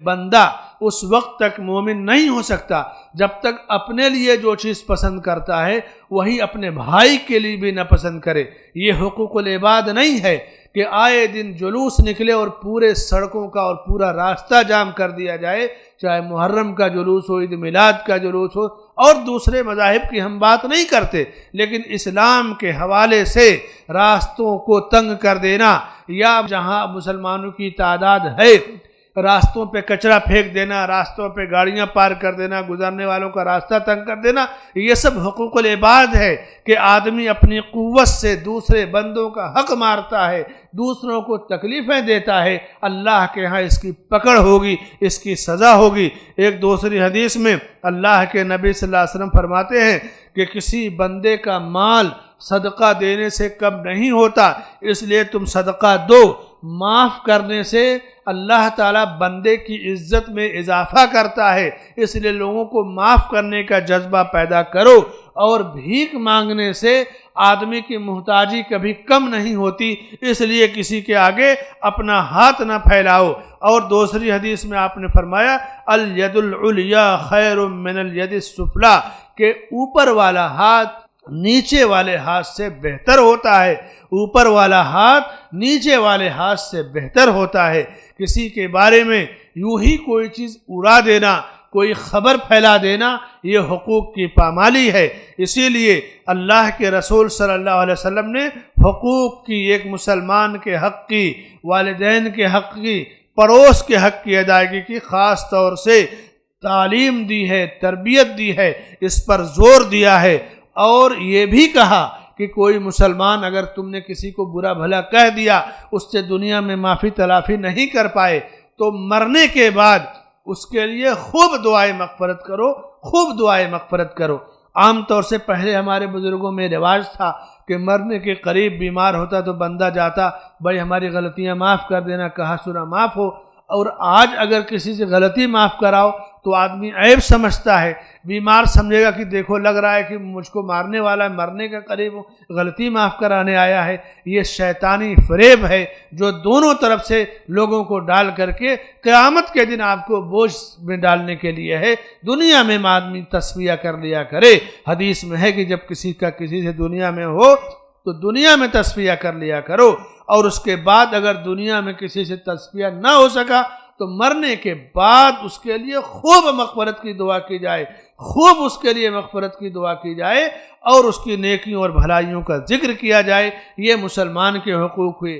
بندہ اس وقت تک مومن نہیں ہو سکتا جب تک اپنے لیے جو چیز پسند کرتا ہے وہی اپنے بھائی کے لیے بھی نہ پسند کرے۔ یہ حقوق العباد نہیں ہے کہ آئے دن جلوس نکلے اور پورے سڑکوں کا اور پورا راستہ جام کر دیا جائے، چاہے محرم کا جلوس ہو، عید میلاد کا جلوس ہو، اور دوسرے مذاہب کی ہم بات نہیں کرتے، لیکن اسلام کے حوالے سے راستوں کو تنگ کر دینا یا جہاں مسلمانوں کی تعداد ہے راستوں پہ کچرا پھینک دینا، راستوں پہ گاڑیاں پارک کر دینا، گزرنے والوں کا راستہ تنگ کر دینا، یہ سب حقوق العباد ہے کہ آدمی اپنی قوت سے دوسرے بندوں کا حق مارتا ہے، دوسروں کو تکلیفیں دیتا ہے، اللہ کے ہاں اس کی پکڑ ہوگی، اس کی سزا ہوگی۔ ایک دوسری حدیث میں اللہ کے نبی صلی اللہ علیہ وسلم فرماتے ہیں کہ کسی بندے کا مال صدقہ دینے سے کم نہیں ہوتا، اس لیے تم صدقہ دو۔ معاف کرنے سے اللہ تعالیٰ بندے کی عزت میں اضافہ کرتا ہے، اس لیے لوگوں کو معاف کرنے کا جذبہ پیدا کرو، اور بھیک مانگنے سے آدمی کی محتاجی کبھی کم نہیں ہوتی، اس لیے کسی کے آگے اپنا ہاتھ نہ پھیلاؤ۔ اور دوسری حدیث میں آپ نے فرمایا الید العلیٰ خیر من الید السفلیٰ، کہ اوپر والا ہاتھ نیچے والے ہاتھ سے بہتر ہوتا ہے، اوپر والا ہاتھ نیچے والے ہاتھ سے بہتر ہوتا ہے۔ کسی کے بارے میں یوں ہی کوئی چیز اڑا دینا، کوئی خبر پھیلا دینا، یہ حقوق کی پامالی ہے۔ اسی لیے اللہ کے رسول صلی اللہ علیہ وسلم نے حقوق کی، ایک مسلمان کے حق کی، والدین کے حق کی، پڑوس کے حق کی ادائیگی کی خاص طور سے تعلیم دی ہے، تربیت دی ہے، اس پر زور دیا ہے، اور یہ بھی کہا کہ کوئی مسلمان اگر تم نے کسی کو برا بھلا کہہ دیا، اس سے دنیا میں معافی تلافی نہیں کر پائے، تو مرنے کے بعد اس کے لیے خوب دعائیں مغفرت کرو، خوب دعائیں مغفرت کرو۔ عام طور سے پہلے ہمارے بزرگوں میں رواج تھا کہ مرنے کے قریب بیمار ہوتا تو بندہ جاتا، بھائی ہماری غلطیاں معاف کر دینا، کہا سنا معاف ہو۔ اور آج اگر کسی سے غلطی معاف کراؤ تو آدمی عیب سمجھتا ہے، بیمار سمجھے گا کہ دیکھو لگ رہا ہے کہ مجھ کو مارنے والا ہے، مرنے کے قریب غلطی معاف کرانے آیا ہے۔ یہ شیطانی فریب ہے جو دونوں طرف سے لوگوں کو ڈال کر کے قیامت کے دن آپ کو بوجھ میں ڈالنے کے لیے ہے۔ دنیا میں آدمی تصفیہ کر لیا کرے، حدیث میں ہے کہ جب کسی کا کسی سے دنیا میں ہو تو دنیا میں تصفیہ کر لیا کرو، اور اس کے بعد اگر دنیا میں کسی سے تصفیہ نہ ہو سکا تو مرنے کے بعد اس کے لیے خوب مغفرت کی دعا کی جائے، خوب اس کے لیے مغفرت کی دعا کی جائے، اور اس کی نیکیوں اور بھلائیوں کا ذکر کیا جائے۔ یہ مسلمان کے حقوق ہوئے۔